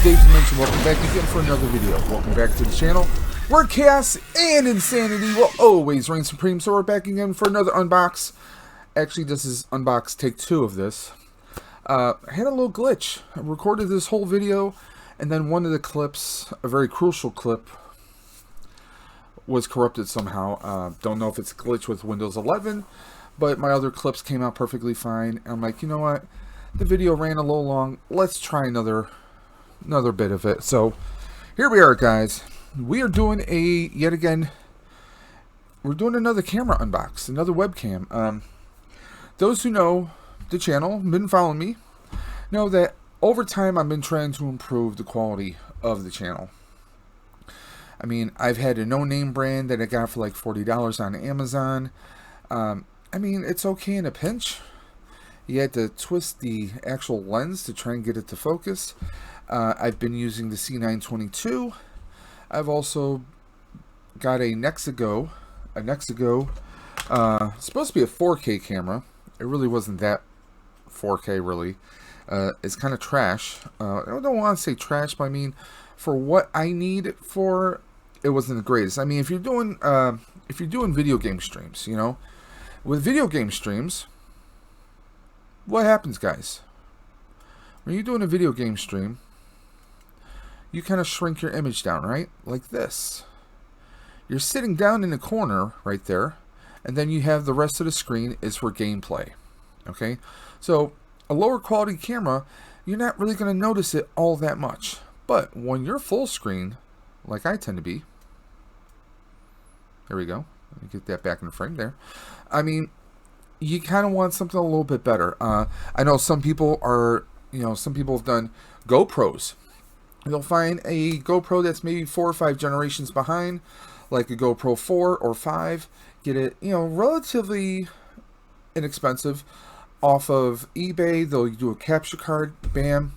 Dimension. Welcome back again for another video. Welcome back to the channel where chaos and insanity will always reign supreme. So we're back again for another unbox. Actually, this is unbox take 2 of this. I had a little glitch. I recorded this whole video, and then one of the clips, a very crucial clip, was corrupted somehow. Don't know if it's a glitch with Windows 11, but my other clips came out perfectly fine. I'm like, you know what? The video ran a little long. Let's try another bit of it. So here we are, guys. We are doing we're doing another camera unbox, another webcam. Those who know the channel, been following me, know that over time I've been trying to improve the quality of the channel. I mean, I've had a no-name brand that I got for like $40 on Amazon. I mean, it's okay in a pinch. You had to twist the actual lens to try and get it to focus. I've been using the C922. I've also got a Nexigo. It's supposed to be a 4K camera. It really wasn't that 4K, really. It's kind of trash. I don't want to say trash, but I mean, for what I need it for, it wasn't the greatest. I mean, if you're doing video game streams, you know, with video game streams, what happens, guys? When you're doing a video game stream, you kind of shrink your image down, right? Like this. You're sitting down in the corner right there, and then you have the rest of the screen is for gameplay. Okay? So, a lower quality camera, you're not really going to notice it all that much. But when you're full screen, like I tend to be, there we go. Let me get that back in the frame there. I mean, you kind of want something a little bit better. I know some people are, some people have done GoPros. They'll find a GoPro that's maybe 4 or 5 generations behind, like a GoPro 4 or 5. Get it, relatively inexpensive off of eBay. They'll do a capture card, bam.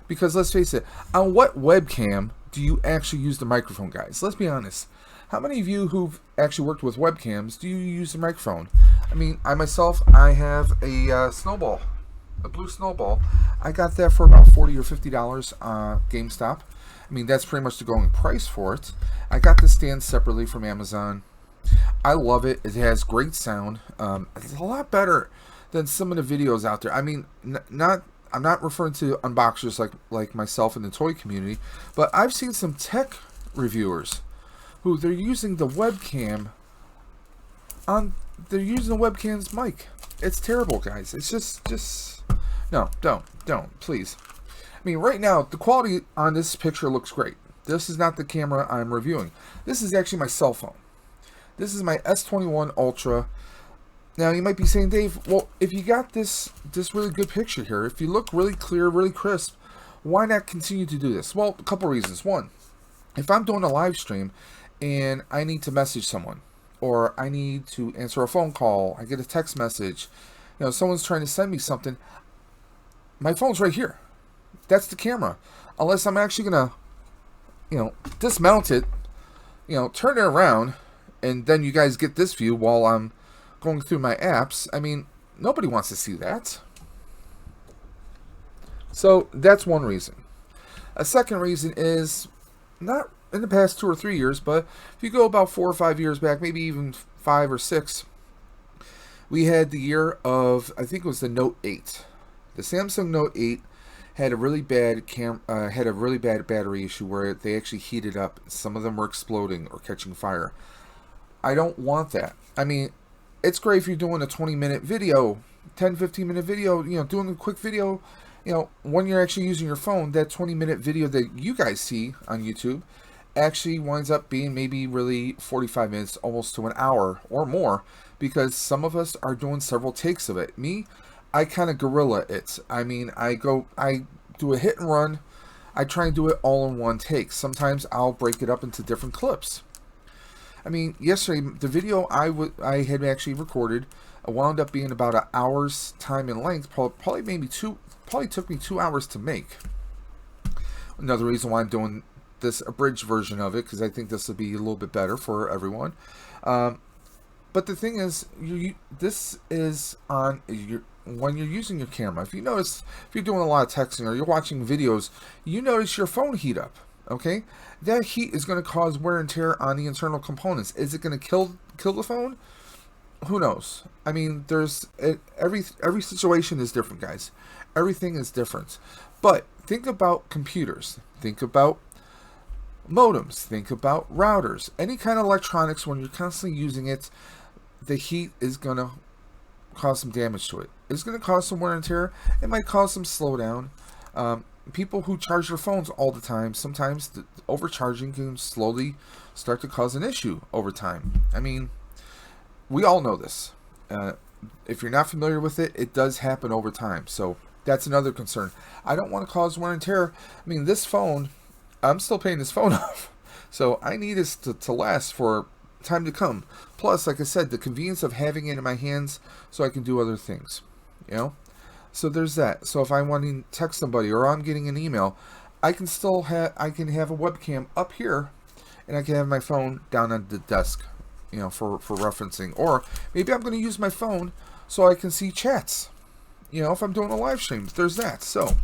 Because let's face it, on what webcam do you actually use the microphone, guys? Let's be honest. How many of you who've actually worked with webcams do you use the microphone? I mean, I myself, I have a snowball, a blue snowball. I got that for about $40 or $50 GameStop. I mean, that's pretty much the going price for it. I got the stand separately from Amazon. I love it. It has great sound. It's a lot better than some of the videos out there. I mean, I'm not referring to unboxers like myself in the toy community, but I've seen some tech reviewers who they're using the webcam they're using the webcam's mic. It's terrible, guys. It's just no, don't, please. I mean, right now the quality on this picture looks great. This is not the camera I'm reviewing. This is actually my cell phone. This is my S21 Ultra. Now you might be saying, Dave, well, if you got this really good picture here, if you look really clear, really crisp, why not continue to do this? Well, a couple reasons. One, if I'm doing a live stream and I need to message someone, or I need to answer a phone call, I get a text message, someone's trying to send me something, my phone's right here. That's the camera. Unless I'm actually gonna, dismount it, turn it around, and then you guys get this view while I'm going through my apps. I mean, nobody wants to see that. So that's one reason. A second reason is not in the past 2 or 3 years, but if you go about 4 or 5 years back, maybe even 5 or 6, we had the year of, I think it was the Note 8. The Samsung Note 8 had a really bad battery issue where they actually heated up. Some of them were exploding or catching fire. I don't want that. I mean, it's great if you're doing a 20-minute video, 10-15 minute video, doing a quick video, when you're actually using your phone, that 20-minute video that you guys see on YouTube actually winds up being maybe really 45 minutes, almost to an hour or more, because some of us are doing several takes of it. Me, I kind of guerrilla it. I mean, I do a hit and run. I try and do it all in one take. Sometimes I'll break it up into different clips. I mean, yesterday, the video I had actually recorded wound up being about an hour's time in length. Probably took me 2 hours to make. Another reason why I'm doing this abridged version of it, because I think this will be a little bit better for everyone. But the thing is, this is on when you're using your camera, if you notice, if you're doing a lot of texting or you're watching videos, you notice your phone heat up. Okay, that heat is going to cause wear and tear on the internal components. Is it going to kill the phone? Who knows? I mean, every situation is different, guys. Everything is different. But think about computers. Think about modems. Think about routers. Any kind of electronics, when you're constantly using it, the heat is going to cause some damage to it. It's going to cause some wear and tear. It might cause some slowdown. People who charge their phones all the time, sometimes the overcharging can slowly start to cause an issue over time. I mean, we all know this. If you're not familiar with it, it does happen over time. So that's another concern. I don't want to cause wear and tear. I mean, this phone, I'm still paying this phone off. So I need this to last for time to come. Plus, like I said, the convenience of having it in my hands so I can do other things. You know? So there's that. So if I want to text somebody or I'm getting an email, I can still have a webcam up here, and I can have my phone down on the desk, you know, for referencing. Or maybe I'm going to use my phone so I can see chats, you know, if I'm doing a live stream. There's that. So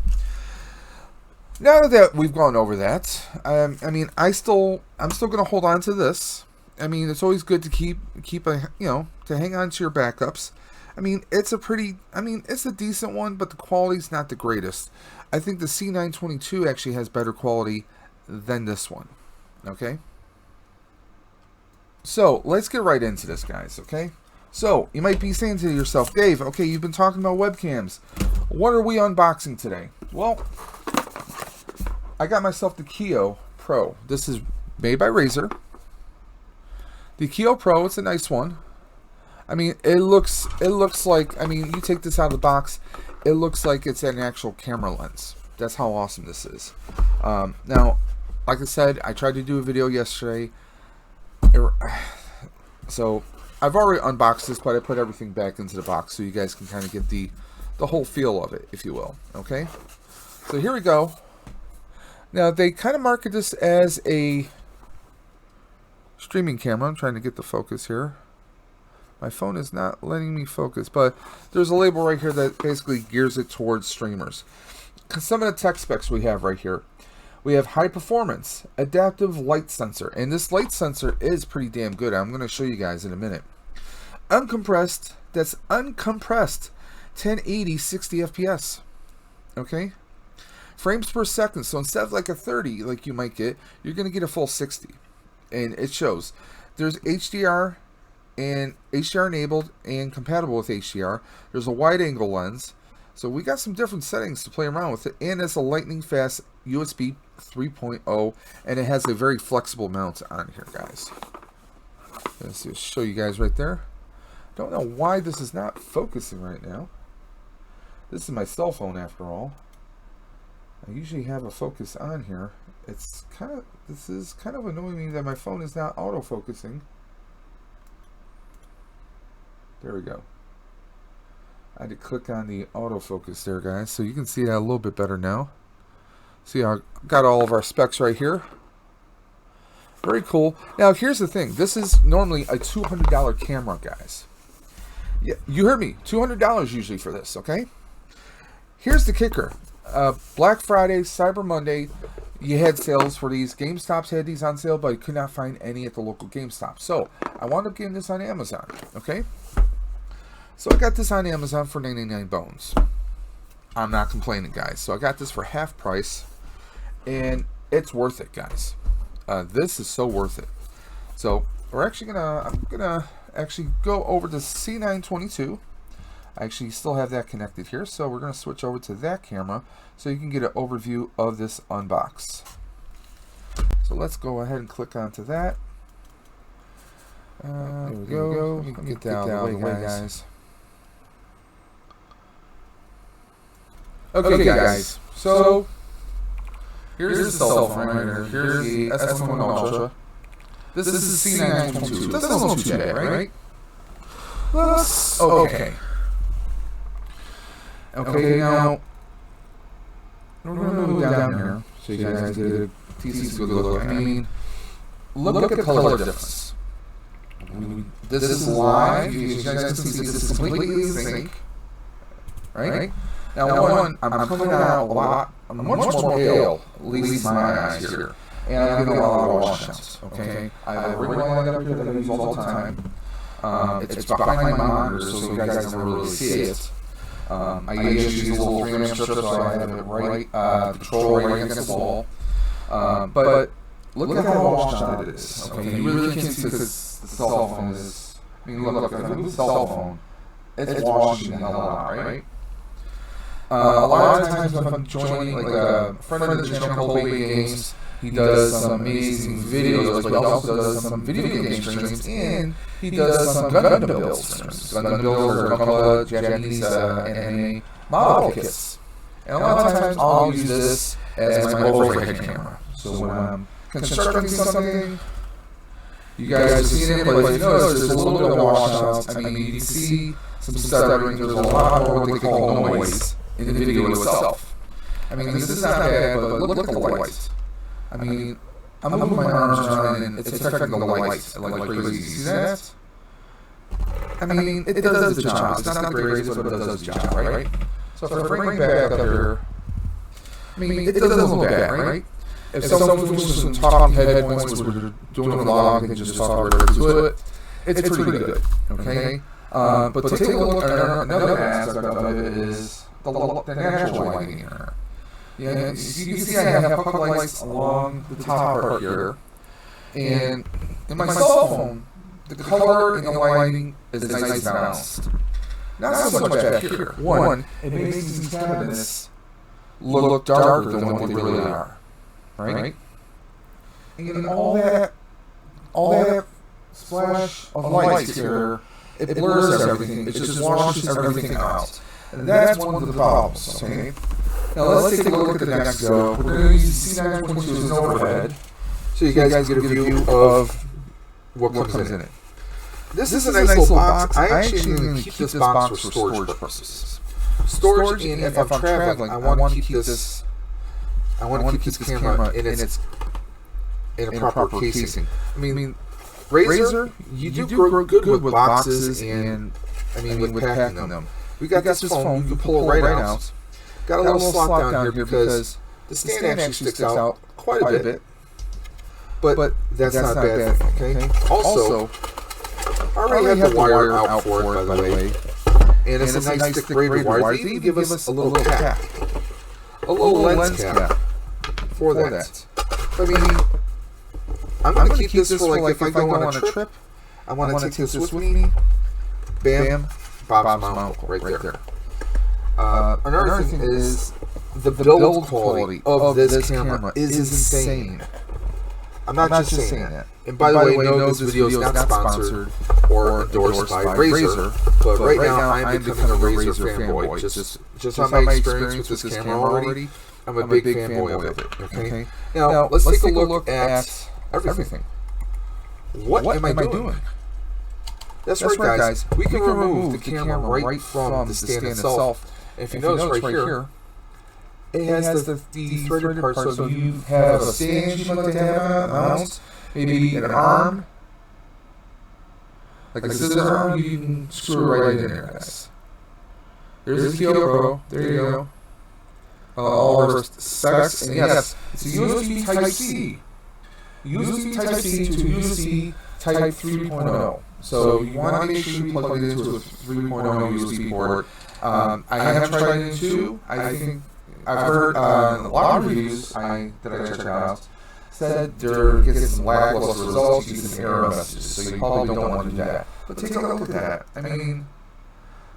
now that we've gone over that, I mean, I'm still going to hold on to this. I mean, it's always good to keep a, you know, to hang on to your backups. I mean, it's a decent one, but the quality's not the greatest. I think the C922 actually has better quality than this one. Okay? So, let's get right into this, guys, okay? So, you might be saying to yourself, Dave, okay, you've been talking about webcams. What are we unboxing today? Well, I got myself the Kiyo Pro. This is made by Razer. The Kiyo Pro, it's a nice one. I mean, it looks like, I mean, you take this out of the box, it looks like it's an actual camera lens. That's how awesome this is. Now, like I said, I tried to do a video yesterday. So, I've already unboxed this, but I put everything back into the box so you guys can kind of get the whole feel of it, if you will. Okay? So, here we go. Now, they kind of market this as a streaming camera. I'm trying to get the focus here. My phone is not letting me focus, but there's a label right here that basically gears it towards streamers. Some of the tech specs we have right here. We have high performance, adaptive light sensor, and this light sensor is pretty damn good. I'm going to show you guys in a minute. Uncompressed, that's uncompressed, 1080 60 FPS. Okay? Frames per second, so instead of like a 30 like you might get, you're going to get a full 60. And it shows. There's HDR and HDR enabled and compatible with HDR. There's a wide angle lens. So we got some different settings to play around with it. And it's a lightning fast USB 3.0. And it has a very flexible mount on here, guys. Let's just show you guys right there. Don't know why this is not focusing right now. This is my cell phone after all. I usually have a focus on here. This is kind of annoying me that my phone is not auto-focusing. There we go. I had to click on the autofocus there, guys, so you can see that a little bit better now. See, I got all of our specs right here. Very cool. Now, here's the thing. This is normally a $200 camera, guys. Yeah, you heard me. $200 usually for this, okay? Here's the kicker. Black Friday, Cyber Monday, you had sales for these. GameStops had these on sale, but I could not find any at the local GameStop. So, I wound up getting this on Amazon, okay? So, I got this on Amazon for 99 bones. I'm not complaining, guys. So, I got this for half price, and it's worth it, guys. This is so worth it. So, I'm gonna actually go over to C922. I actually still have that connected here, so we're going to switch over to that camera so you can get an overview of this unbox. So let's go ahead and click onto that. There we go. You can get that out of the way, guys. Okay, guys. So here's the cell phone right here. Here's the S21 Ultra. This is the C922. That's not too bad, right? Okay. Okay, now we're going to move down here so you guys get a decent good look. I mean, look at the color difference. This is live. You guys can see this is completely in sync. right? Now, one, I'm coming out a lot, I'm much more pale, at least my eyes here, and I'm getting a lot of washouts, okay? I have a ring light up here that I use all the time. It's behind my monitor, so you guys never really see it. I use a little 3mm strip, so I have it right, control right against the wall. But look at how washed out it is. Okay, you really can't see because the cell phone is. I mean, look, if I move the cell phone, it's washing the hell out, right? A lot of times when I'm joining, like a friend of the channel called Webcams Games, he does some amazing videos, but he also does some video game streams, and he does some Gundam build streams. Gundam builds are called Japanese anime model kits. And a lot of times I'll use this as my overhead camera. So when I'm constructing something, you guys have seen it, but if you notice, there's a little bit of washouts. I mean, you can see some stuttering. There's a lot more what they call noise in the video itself. I mean, this is not bad, but look at the light. I mean, I'm moving my arms around and it's affecting the light like crazy. You see that? I mean, it does the job. It's not the greatest, but it does the job, right? So if I bring it back up here, I mean, it doesn't look bad, right? If someone's doing some talking head points where they're doing a vlog and just talk right to it, it's pretty good, okay? But take a look at another aspect of it is the natural lighting here. Yeah, you can see I have a couple of lights along the top part here, and in my cell phone, the color and the lighting is nice balanced. Not so much back here. One, it makes these cabinets look darker than what they really are, right? And all that splash of lights here, it blurs everything. It just washes everything out, and that's one of the problems. Okay. Now let's take a look at the next go. We're going to use C922 as an overhead, so you guys get a view of what comes in it. This is a nice little box. I actually am going to keep this box for storage purposes. Storage, and if I'm traveling, I want to keep this. I want to keep this camera in a proper casing. I mean, Razer, you do grow good with boxes, and I mean with packing them. We got this phone. You can pull it right out. Got a little slot down here because the stand actually sticks out quite a bit. But that's not bad, okay? Also, I already have the wire out for it, by the way. And it's a nice thick braided wire. They even give us a little cap. A little lens cap for that. I mean, I'm going to keep this for like if I go on a trip, I want to take this with me. Bam, Bob's mount right there. Another thing is the build quality of this camera is insane. I'm not just saying that. And by the way, no, this video is not sponsored or endorsed by Razer, but right now I'm becoming a Razer fanboy. Just on my experience with this camera already, I'm a big fanboy of it. Okay. Now let's take a look at everything. What am I doing? That's right, guys. We can remove the camera right from the stand itself. If you notice right here, it has the threaded part, so you have a stand you like to have, a mouse, maybe an arm, like a scissors arm, you can screw right in there, guys. There's the Kiyo Pro, there you go. All of our specs, and yes, it's a USB Type-C. USB Type-C to USB Type 3.0. So you want to make sure you plug it into a 3.0 USB port. I haven't tried it in 2. I think I've heard a lot of reviews that I checked out said they're getting some lackluster results, you get some error messages, so you probably don't want to do that. But take a look at that. I mean,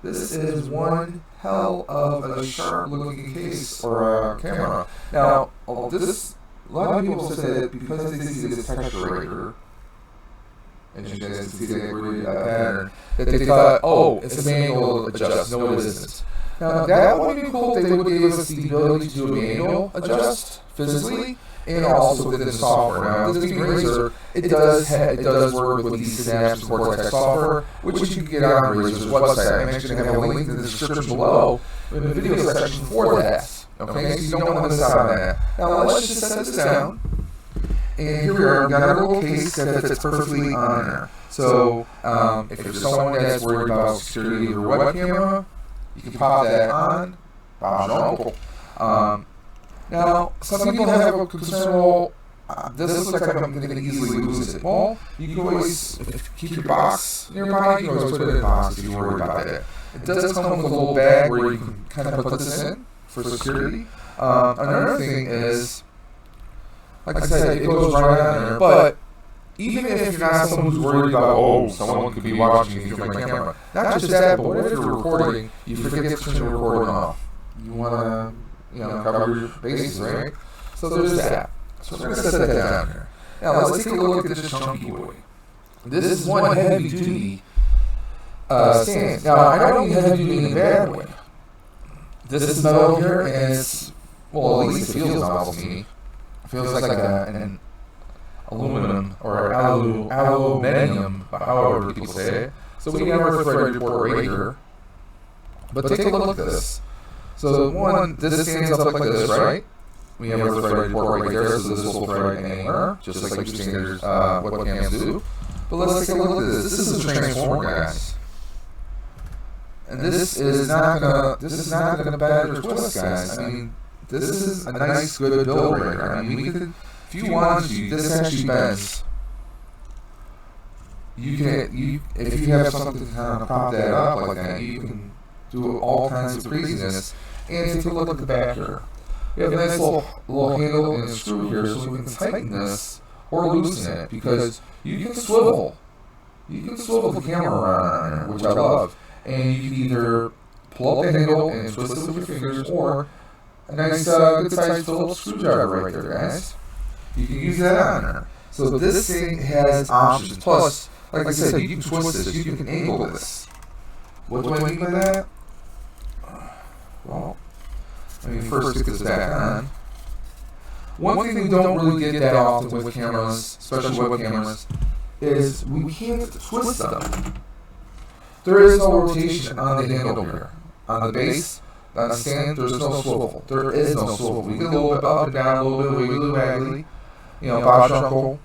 this is one hell of a sharp-looking case or a camera. Now, a lot of people say that because they see this texture right here, and you guys can see that grid pattern, that they thought, oh, it's a manual adjust. No, it isn't. Now, that would be cool if they would give us the ability to do a manual adjust physically, and also within the software. Now, this being Razer, it does work with the Synapse and Cortex software, which you can get on Razer's website. I'm actually going to have a link in the description below in the video section for that. Okay, so you don't want to miss out on that. Now, let's just set this down. And here we are, we've got a little case that fits perfectly on there. So, if you're someone that's worried about security of your web camera, You can pop that on, Bob's your uncle. Now, some people have a concern, well, this looks like I'm going to easily lose it. Well, you can always keep your box nearby. You can always put it in a box if you're worried about it. It does come with a little bag where you can kind of put this in for security. Another thing is, like I said, it goes right on there, but even if you're not someone who's worried about, oh, someone could be watching you through my camera, not just that, but what if you're recording, you forget to turn your recording off. You want to, cover your bases, right? So there's that. So we're going to set that down here. Now let's take a look at this chunky boy. This is one heavy duty stand. Now I don't mean heavy duty in a bad way. This is metal here, and it's, well, at least it feels metal to me. It feels like an aluminum or aluminium, however people say it. So we have our thread report right here. But take a look at this. So one, this stands up like this, right? We have our thread report right there, so this will thread anywhere, just like your standard webcams do. But let's take a look at this. This is a transformer, guys. And this is not gonna bend or twist, guys. I mean, this is a nice, good build right here. I mean, we could, if you wanted to, this actually bends. If you have something to kind of pop that up like that, you can do all kinds of craziness. And take a look at the back here. We have a nice little handle and a screw here, so we can tighten this or loosen it, because you can swivel. You can swivel the camera around on there, which I love. And you can either pull up the handle and twist it with your fingers, or a nice good-sized Phillips screwdriver right there, guys. You can use that on there. So this thing has options. Plus, like I said, you can twist this, you can angle this. What do I mean by that? Well, let me first get this back on. One thing we don't really get that often with cameras, especially web cameras, is we can't twist them. There is no rotation on the handle here. On the base, on the stand, there's no swivel. There is no swivel. We get a little bit up and down, a little bit wiggly waggly. Bob's your uncle.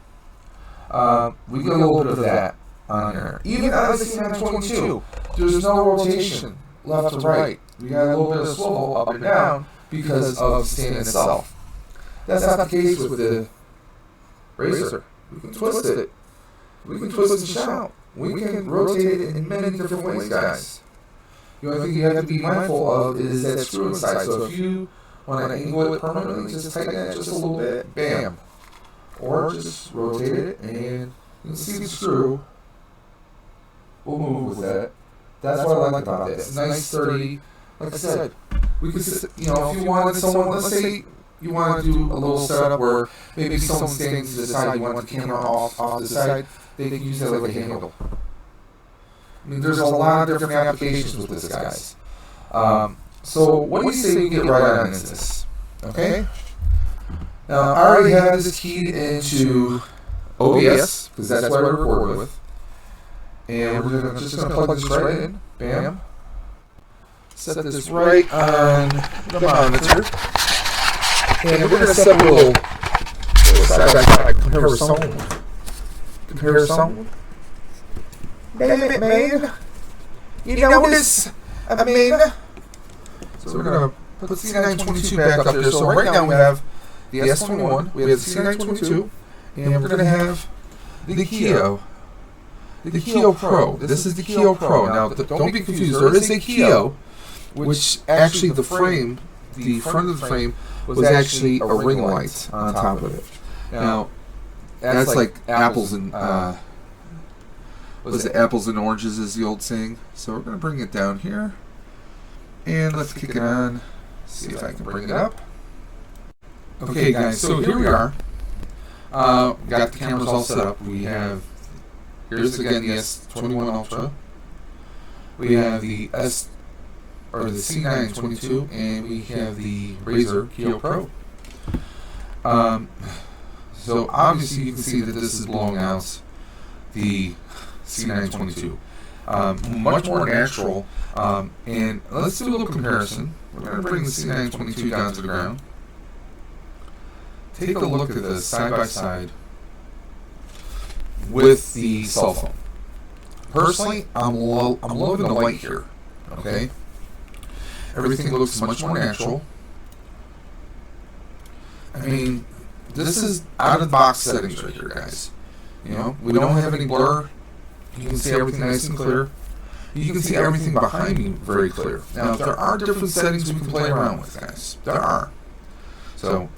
We get a little bit of that on here. Even on the C922, there's no rotation left to right. We got a little bit of swivel up and down because of the stand itself. That's not the case with the Razor. We can twist it. We can twist and shout. We can rotate it in many different ways, guys. The only thing you have to be mindful of is that screw inside. So if you want to angle it permanently, just tighten that just a little bit, bam. Or just rotate it, and you can see the screw. We'll move with that. That's what I like about this. Nice, sturdy. Like I said, we could, if you wanted someone, let's say you want to do a little setup where maybe someone's standing to the side, you want the camera off the side, they can use that like a handle. I mean, there's a lot of different applications with this, guys. So what do you say we get right on into this? Okay? Now, I already have this keyed into OBS, because that's what I record with. And we're just going to plug this right in. Bam. Set this right on the monitor. And we're going to set a little side-by-side comparison. Comparison. Baby, man. You notice? I mean. So we're going to put the C922 back up there. So right now we have the S21, we have the C922, and we're going to have the Kiyo. The Kiyo Pro. This is the Kiyo Pro. Now, don't be confused. There is a Kiyo, which actually the frame, the front of the frame, was actually a ring light on top of it. Now, that's like apples and was it apples and oranges is the old saying. So we're going to bring it down here, and let's kick it on. See if I can bring it up. Okay, guys. So here we are. Got the cameras all set up. We have. Here's again the S21 Ultra. We have the C922, and we have the Razor Kiyo Pro. So obviously you can see that this is blowing out the C922. Much more natural. And let's do a little comparison. We're going to bring the C922 down to the ground. Take a look at this side by side with the cell phone. Personally, I'm loving the light here. Okay, Everything looks much more natural. I mean, this is out of the box settings right here, guys. You know, we don't have any blur. You can see everything nice and clear. You can see everything behind me very clear. Now, there are different settings we can play around with, guys. There are. So,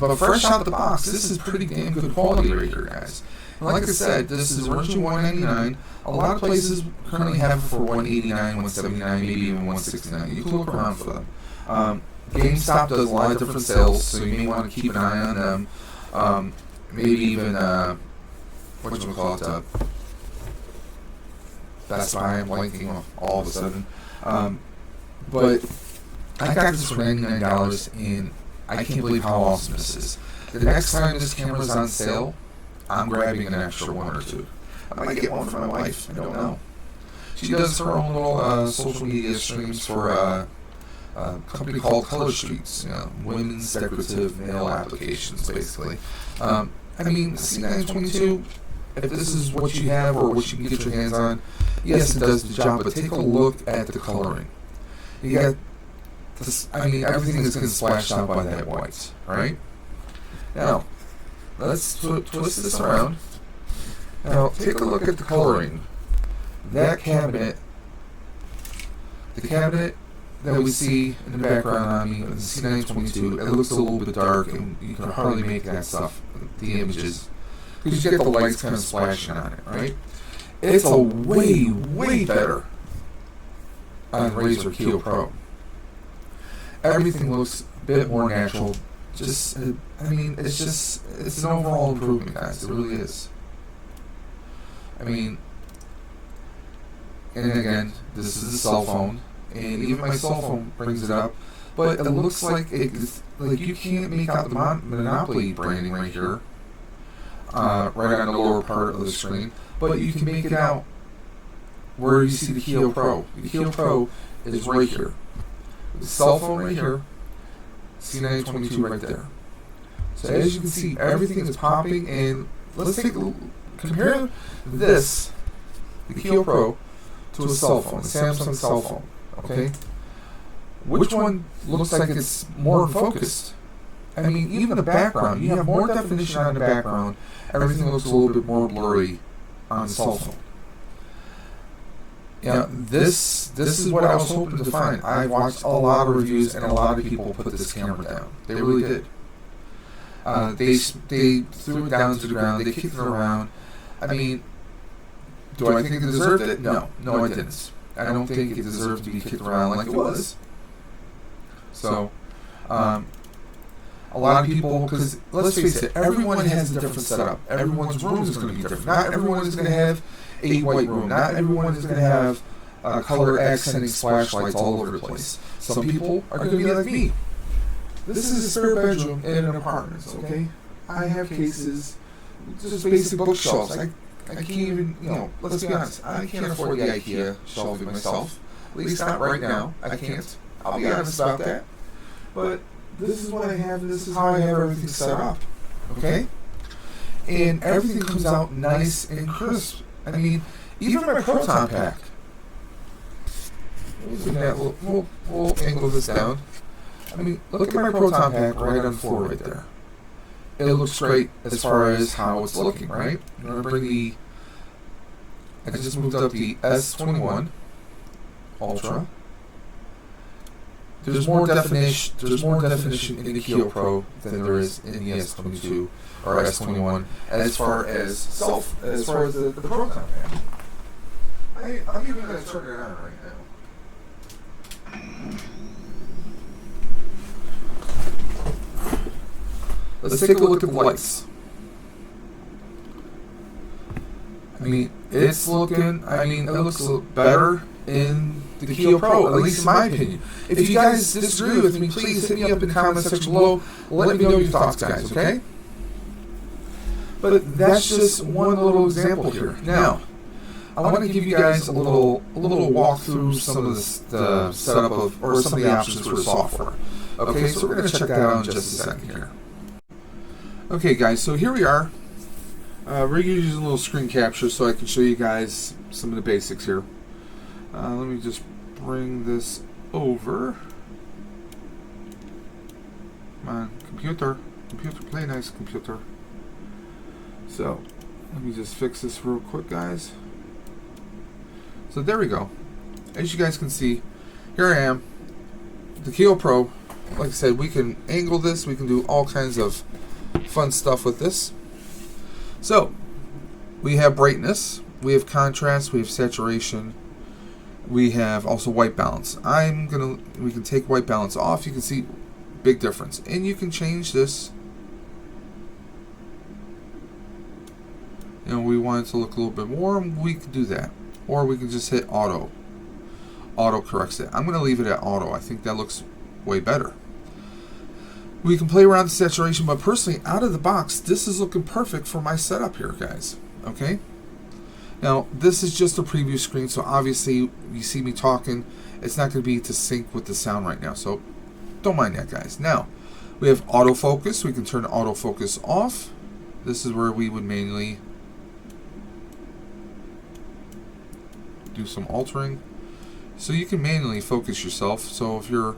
but fresh out the box, this is pretty damn good quality right here, guys. And like I said, this is originally $199. A lot of places currently have it for $189, $179, maybe even $169. You can look around for them. GameStop does a lot of different sales, so you may want to keep an eye on them. Maybe even Best Buy, I'm blanking all of a sudden. But I got this for $99, and I can't believe how awesome this is. The next time this camera's on sale, I'm grabbing an extra one or two. I might get one for my wife. I don't know. She does her own little social media streams for a company called Color Streets, you know, women's decorative nail applications, basically. I mean, C922, if this is what you have or what you can get your hands on, yes, it does the job, but take a look at the coloring. You got this, I mean, everything is getting splashed out by that white, right? Now, let's twist this around. Now, take a look at the coloring. That cabinet, the cabinet that we see in the background on me, the C922, it looks a little bit dark, and you can hardly make that stuff, the images, because you get the lights kind of splashing on it, right? It's a way, way better on Razer Kiyo Pro. Everything looks a bit more natural. Just, I mean, it's an overall improvement, guys. It really is. I mean, and again, this is a cell phone, and even my cell phone brings it up, but it looks like it's like you can't make out the Monopoly branding right here, right on the lower part of the screen, but you can make it out where you see the Kiyo Pro. The Kiyo Pro is right here. The cell phone right here, C922 right there. So as you can see, everything is popping, and let's compare this, the Kiyo Pro, to a cell phone, a Samsung cell phone, okay? Which one looks like it's more focused? I mean, even the background, you have more definition on the background, everything looks a little bit more blurry on the cell phone. Yeah, this is what I was hoping to find. I watched a lot of reviews, and a lot of people put this camera down. They really did. They threw it down to the ground. They kicked it around. I mean, do I think it deserved it? No, I didn't. I don't think it deserved to be kicked around like it was. So, a lot of people, because let's face it, everyone has a different setup. Everyone's room is going to be different. Not everyone is going to have a white room. Not everyone is going to have color accenting splash lights all over the place. Some people are going to be like me. This is a spare bedroom in an apartment, okay? I have cases, just basic bookshelves. I can't even, let's be honest, I can't afford the IKEA shelving myself. At least not right now. I can't. I'll be honest about that. But this is what I have, and this is how I have everything set up, okay? And everything comes out nice and crisp. I mean, even my Proton Pack. We'll angle this down. I mean, look at my Proton Pack right on the floor right there. It looks great as far as how it's looking, right? I'm going to bring I just moved up the S21 Ultra. There's more definition in the Kiyo Pro than there is in the S22 or S21 as far as the Proton Pack. I'm even going to turn it on right now. Let's take a look at the lights. I mean, it looks better in the Kiyo Pro, at least in my opinion. If you guys disagree with me, please hit me up in the comment section below. Let me know your thoughts, guys, okay? But that's just one little example here. Now, I want to give you guys a little walk through some of the setup of, or some of the options for the software. Okay, so we're going to check that out in just a second here. Okay, guys, so here we are. We're using a little screen capture so I can show you guys some of the basics here. Let me just bring this over. Come on, computer. Computer, play nice, computer. So, let me just fix this real quick, guys. So there we go. As you guys can see, here I am, the Kiyo Pro. Like I said, we can angle this. We can do all kinds of fun stuff with this. So, we have brightness, we have contrast, we have saturation, we have also white balance. We can take white balance off. You can see big difference. And you can change this. You know, we want it to look a little bit warm, we can do that. Or we can just hit auto. Auto corrects it. I'm going to leave it at auto. I think that looks way better. We can play around the saturation, but personally, out of the box, this is looking perfect for my setup here, guys. Okay? Now, this is just a preview screen, so obviously, you see me talking. It's not going to be to sync with the sound right now, so don't mind that, guys. Now, we have autofocus. We can turn autofocus off. This is where we would manually do some altering. So you can manually focus yourself. So if you're,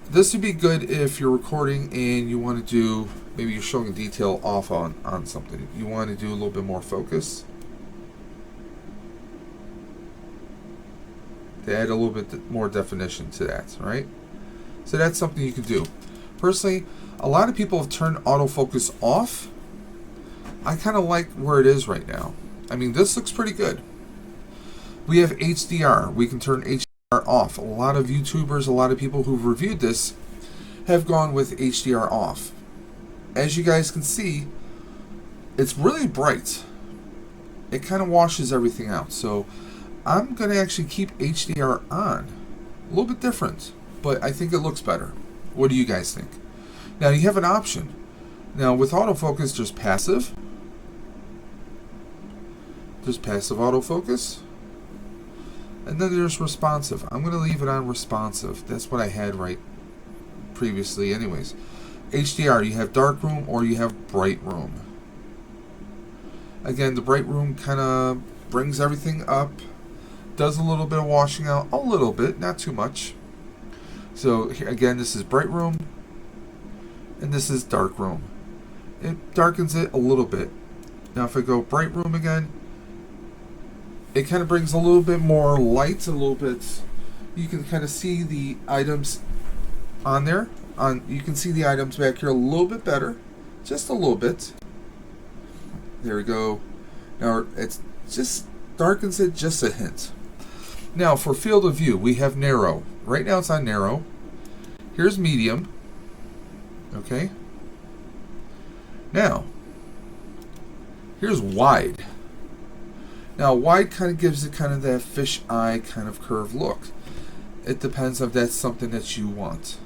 this would be good if you're recording and you want to do, maybe you're showing a detail off on something. You want to do a little bit more focus. To add a little bit more definition to that, right? So that's something you can do. Personally, a lot of people have turned autofocus off. I kind of like where it is right now. I mean, this looks pretty good. We have HDR. We can turn HDR off. A lot of YouTubers, a lot of people who've reviewed this have gone with HDR off. As you guys can see, it's really bright. It kind of washes everything out. So I'm going to actually keep HDR on. A little bit different, but I think it looks better. What do you guys think? Now you have an option. Now with autofocus, there's passive. There's passive autofocus. And then there's responsive. I'm going to leave it on responsive. That's what I had right previously anyways. HDR, you have dark room or you have bright room. Again, the bright room kind of brings everything up. Does a little bit of washing out. A little bit, not too much. So here, again, this is bright room. And this is dark room. It darkens it a little bit. Now if I go bright room again, it kind of brings a little bit more light, a little bit. You can kind of see the items on there. You can see the items back here a little bit better, just a little bit. There we go. Now it's just darkens it just a hint. Now for field of view, we have narrow. Right now it's on narrow. Here's medium. Okay. Now here's wide. Now, wide kind of gives it kind of that fish eye kind of curved look. It depends if that's something that you want.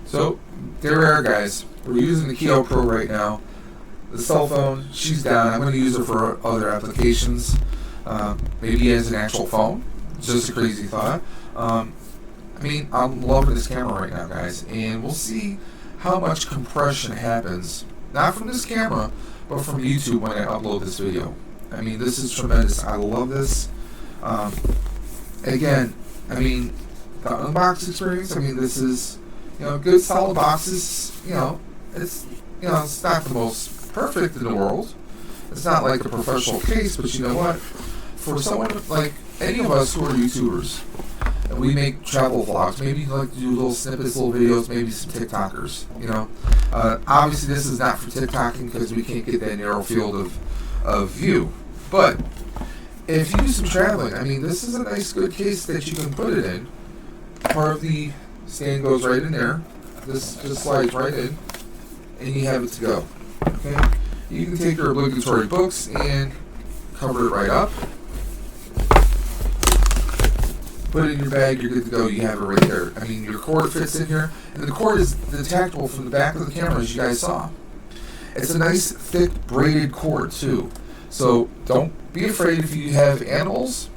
So there we are, guys. We're using the Kiyo Pro right now. The cell phone, she's down. I'm going to use her for other applications. Maybe as an actual phone. Just a crazy thought. I mean, I'm loving this camera right now, guys. And we'll see how much compression happens. Not from this camera, but from YouTube when I upload this video. I mean, this is tremendous. I love this. Again, I mean, the unbox experience, I mean, this is, good solid boxes. It's not the most perfect in the world. It's not like a professional case, but you know what? For someone like any of us who are YouTubers, and we make travel vlogs, maybe you like to do little snippets, little videos, maybe some TikTokers, obviously this is not for TikToking because we can't get that narrow field of view. But if you do some traveling, I mean, this is a nice, good case that you can put it in. Part of the stand goes right in there. This just slides right in, and you have it to go. Okay, you can take your obligatory books and cover it right up. Put it in your bag, you're good to go, you have it right there. I mean, your cord fits in here, and the cord is detachable from the back of the camera, as you guys saw. It's a nice, thick, braided cord, too. So, don't be afraid if you have animals,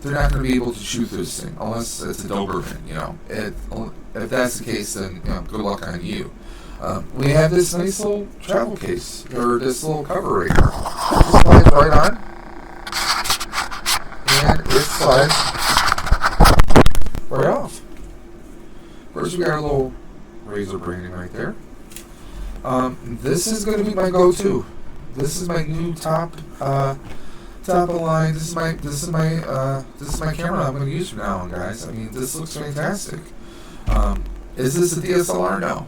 they're not going to be able to chew through this thing, unless it's a Doberman, If that's the case, then, good luck on you. We have this nice little travel case, or this little cover right here. It slides right on, and it slides right off. First, we got our little razor branding right there. This is going to be my go-to. This is my new top of the line. This is my camera I'm going to use from now on, guys. I mean, this looks fantastic. Is this a DSLR? No.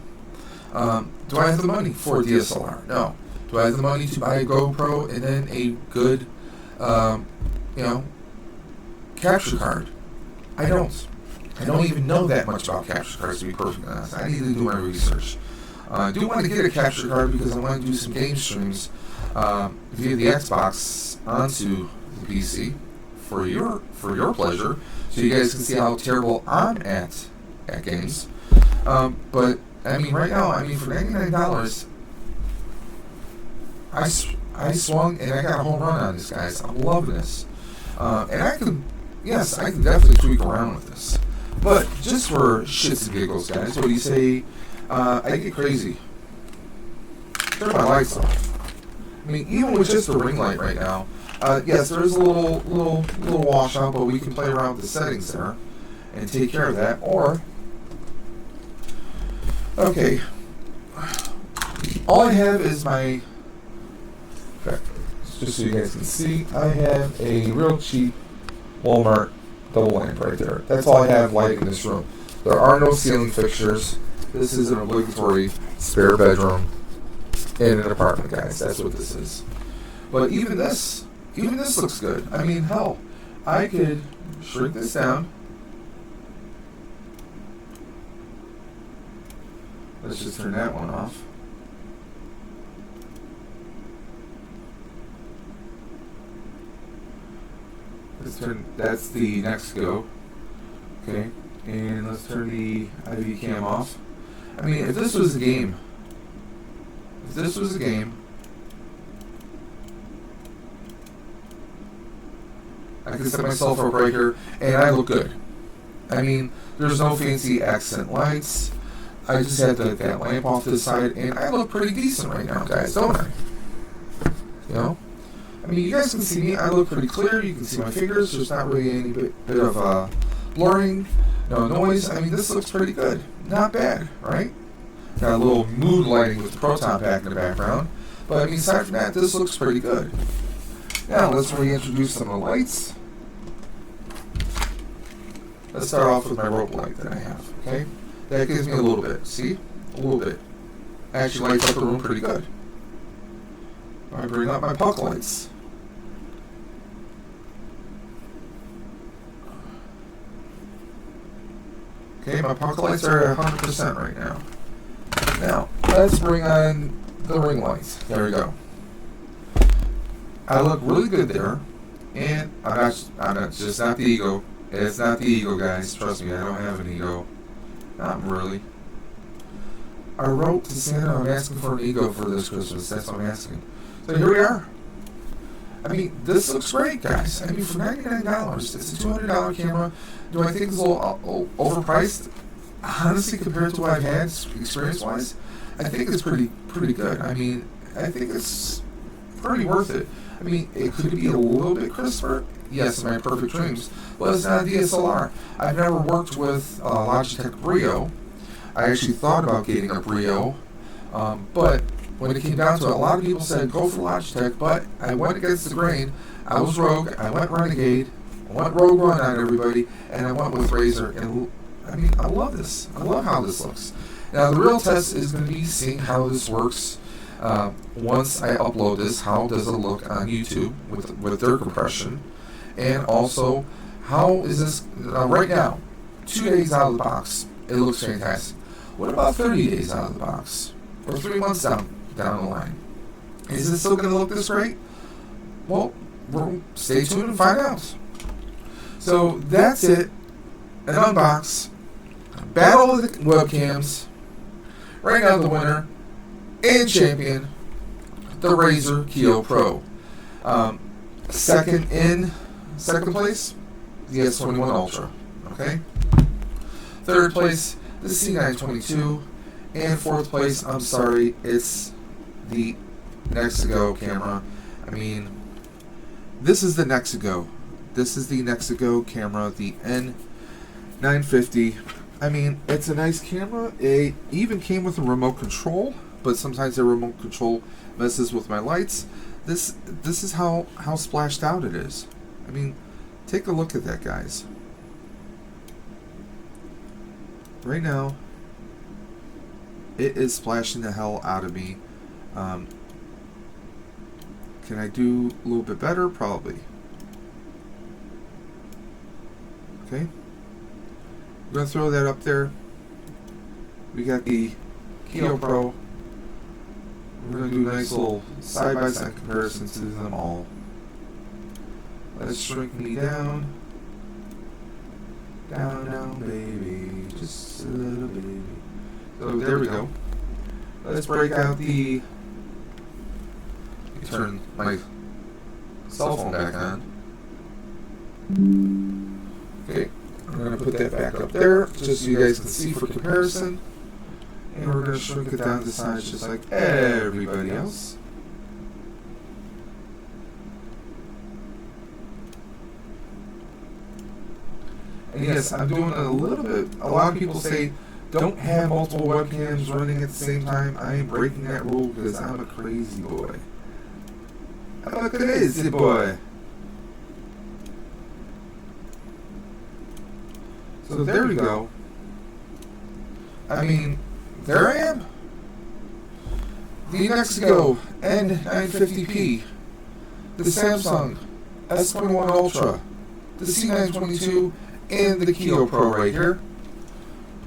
Do I have the money for a DSLR? No. Do I have the money to buy a GoPro and then a good, capture card? I don't. I don't even know that much about capture cards, to be perfectly honest. I need to do my research. I do want to get a capture card because I want to do some game streams via the Xbox onto the PC for your pleasure, so you guys can see how terrible I'm at games. But I mean, right now, for $99, I swung and I got a home run on this, guys. I'm loving this, and I can definitely tweak around with this. But just for shits and giggles, guys, what do you say? I get crazy. Turn my lights off. I mean, even with just the ring light right now, yes, there is a little washout, but we can play around with the settings there and take care of that. Or, okay, all I have is my. Okay, just so you guys can see, I have a real cheap Walmart double lamp right there. That's all I have lighting in this room. There are no ceiling fixtures. This is an obligatory spare bedroom in an apartment, guys. That's what this is. But even this looks good. I mean, hell, I could shrink this down. Let's just turn that one off. That's the next go. Okay, and let's turn the IV cam off. I mean, if this was a game, I could set myself up right here, and I look good. I mean, there's no fancy accent lights. I just had that lamp off to the side, and I look pretty decent right now, guys, don't I? I mean, you guys can see me. I look pretty clear. You can see my fingers. There's not really any bit of blurring, no noise. I mean, this looks pretty good. Not bad, right? Got a little mood lighting with the proton pack in the background. But, I mean, aside from that, this looks pretty good. Now, let's reintroduce some of the lights. Let's start off with my rope light that I have, okay? That gives me a little bit. See? A little bit. Actually lights up the room pretty good. I bring up my puck lights. Okay, my puck lights are at 100% right now. Now, let's bring on the ring lights. There we go. I look really good there, and I'm not just not the ego. It's not the ego, guys. Trust me, I don't have an ego. Not really. I wrote to Santa, I'm asking for an ego for this Christmas. That's what I'm asking. So here we are. I mean, this looks great, guys. I mean, for $99, it's a $200 camera. Do I think it's a little overpriced? Honestly, compared to what I've had experience-wise, I think it's pretty good. I mean, I think it's pretty worth it. I mean, it could be a little bit crisper. Yes, in my perfect dreams. But it's not a DSLR. I've never worked with Logitech Brio. I actually thought about getting a Brio, but when it came down to it, a lot of people said go for Logitech, but I went against the grain. I was rogue. I went renegade. I went Rogue One on everybody, and I went with Razer. And I mean, I love this. I love how this looks. Now, the real test is going to be seeing how this works once I upload this. How does it look on YouTube with their compression? And also, how is this right now? 2 days out of the box, it looks fantastic. What about 30 days out of the box? Or 3 months down the line? Is it still going to look this great? Well, stay tuned and find out. So that's it. An unbox. Battle of the webcams. Right now the winner and champion, the Razer Kiyo Pro. Second place, the S21 Ultra. Okay. Third place, the C922. And fourth place, I'm sorry, it's the Nexigo camera. I mean, this is the Nexigo. This is the Nexigo camera, the N950. I mean, it's a nice camera. It even came with a remote control, but sometimes the remote control messes with my lights. This is how splashed out it is. I mean, take a look at that, guys. Right now, it is splashing the hell out of me. Can I do a little bit better? Probably. Okay. We're going to throw that up there. We got the Kiyo Pro. We're going to do a nice little side-by-side comparison to them all. Let's shrink me down. Down, baby. Just a little baby. So there we go. Let's break out the... Let me turn my cell phone back on. Okay. I'm going to put that back up there just so you guys can see for comparison. And we're going to shrink it down to size just like everybody else. And yes, I'm doing a little bit, a lot of people say don't have multiple webcams running at the same time. I am breaking that rule because I'm a crazy boy. I'm a crazy boy. So there we go. I mean, there I am. The Nexigo N950p, the Samsung S21 Ultra, the C922, and the Kiyo Pro right here.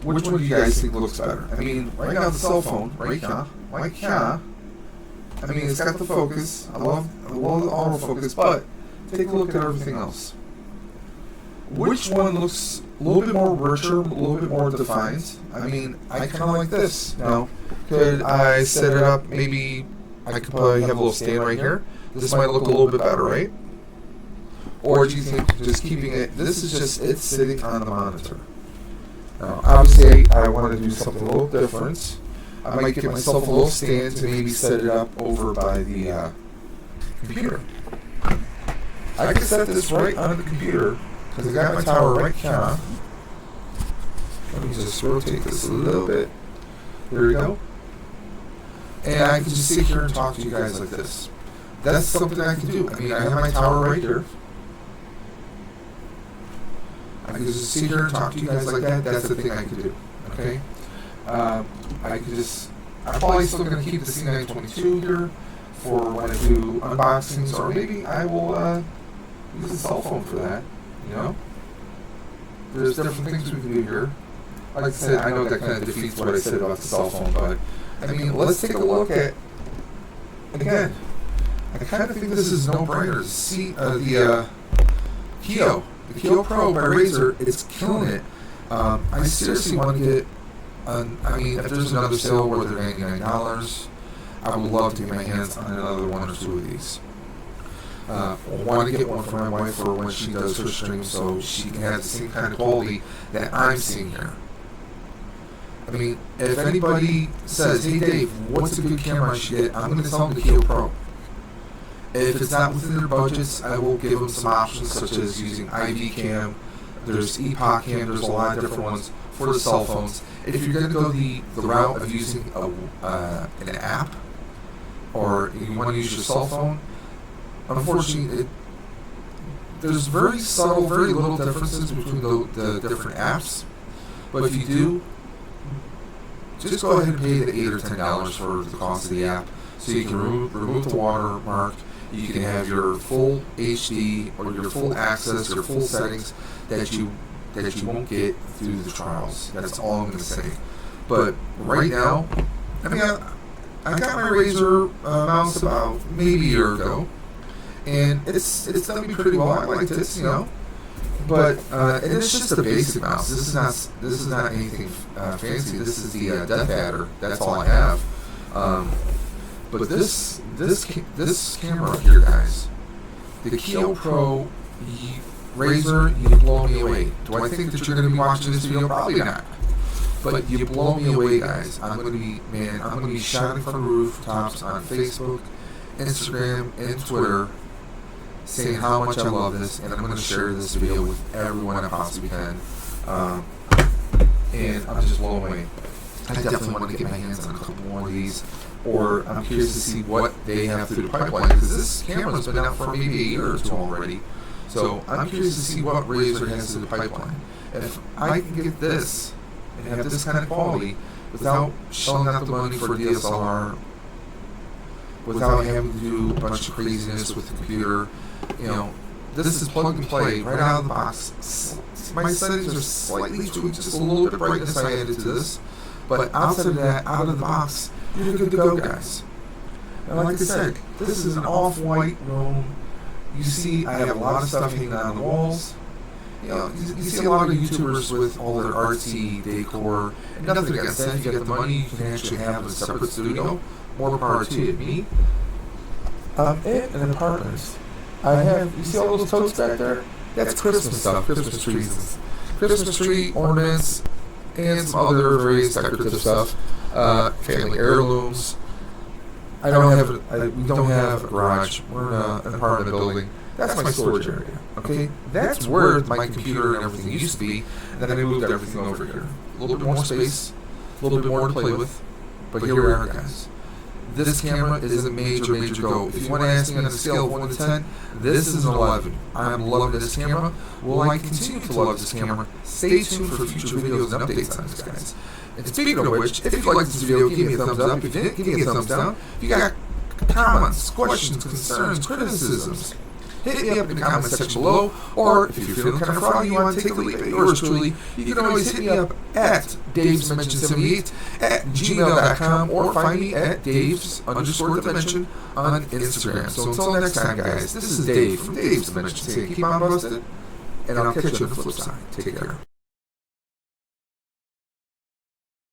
Which one do you guys think looks better? I mean, right now the cell phone, right here. I mean, it's got the focus. I love the autofocus, but take a look at everything else. Which one looks a little bit more richer, a little bit more defined? I mean, I kind of like this. Now, could I set it up? Maybe I could probably have a little stand right here. This might look a little bit better, right? Or do you think just keeping it? This is just it sitting on the monitor. Now, obviously, I want to do something a little different. I might get myself a little stand to maybe set it up over by the computer. I can set this right on the computer because I got my tower right here. Let me just rotate this a little bit. There we go. And I can just sit here and talk to you guys like this. That's something I can do. I mean, I have my tower right here. I can just sit here and talk to you guys like that. That's the thing I can do. Okay? I could just... I'm probably still going to keep the C922 here for when I do unboxings, or maybe I will use a cell phone for that. You know? There's different things we can do here. Like I said, I know that kind of defeats what I said about the cell phone, but I mean, let's take a look at... Again, I kind of think this is no-brainer. See, the Kiyo Pro by Razer, it's killing it. I seriously want to get I mean, if there's another sale where they're $99, I would love to get my hands on another one or two of these. I want to get one for my wife for when she does her stream, so she can have the same kind of quality that I'm seeing here. I mean, if anybody says, hey Dave, what's a good camera I should get, I'm going to tell them the Kiyo Pro. If it's not within their budgets, I will give them some options such as using IV cam, there's Epoch cam, there's a lot of different ones for the cell phones. If you're going to go the route of using an app, or you want to use your cell phone, unfortunately, there's very subtle, very little differences between the different apps. But if you do, just go ahead and pay the $8 or $10 for the cost of the app, so you can remove the watermark. You can have your full HD or your full access, your full settings that you won't get through the trials. That's all I'm going to say. But right now, I mean, I got my Razer mouse about maybe a year ago, and it's done me pretty well. I like this, you know. But and it's just a basic mouse. This is not anything fancy. This is the Death Adder. That's all I have. But this camera here, guys, the Kiyo Pro Razer, you blow me away. Do I think that you're going to be watching this video? Probably not. But you blow me away, guys. I'm going to be shouting from the rooftops on Facebook, Instagram, and Twitter, saying how much I love this, and I'm going to share this video with everyone I possibly can. And I'm just blown away. I definitely want to get my hands on a couple more of these, or I'm curious to see what they have through the pipeline, because this camera's been out for maybe a year or two already. So I'm curious to see what Razer has through the pipeline. If I can get this and have this kind of quality without shelling out the money for DSLR, without having to do a bunch of craziness with the computer, you know, this is plug and play right out of the box. My settings are slightly tweaked, just a little bit of brightness I added to this, but outside of that, out of the box, you're good to go, guys. And like I said, this is an off-white room. You see, I have a lot of stuff hanging on the walls. You know, you see a lot of YouTubers with all their artsy decor. And nothing against that. If you get the money, you can actually have a separate studio. More power to you. Me, in an apartment, I have, you see all those totes back there? That's Christmas stuff, Christmas trees. Christmas tree, ornaments, and some other various decorative stuff. Family heirlooms. We don't have a garage. We're in an apartment building. That's my storage area. Okay? That's where my computer and everything used to be. And then I moved everything over here. A little bit more space, a little bit more to play with. But here we are, guys. This camera is a major go. If you want to ask me on a scale of 1 to 10, this is an 11. I'm loving this camera. Will I continue to love this camera? Stay tuned for future videos and updates on this, guys. And speaking of which, if you liked this video, give me a thumbs up. If you didn't, give me a thumbs down. If you got comments, questions, concerns, criticisms, hit me up in the comment section below. Or if you're feeling kind of froggy, you want to take a leap at yours truly, you can always hit me up at davesdimension78 at gmail.com, or find me at daves_dimension on Instagram. So until next time, guys, this is Dave from Dave's Dimension saying keep on busted, and I'll catch you on the flip side. Take care.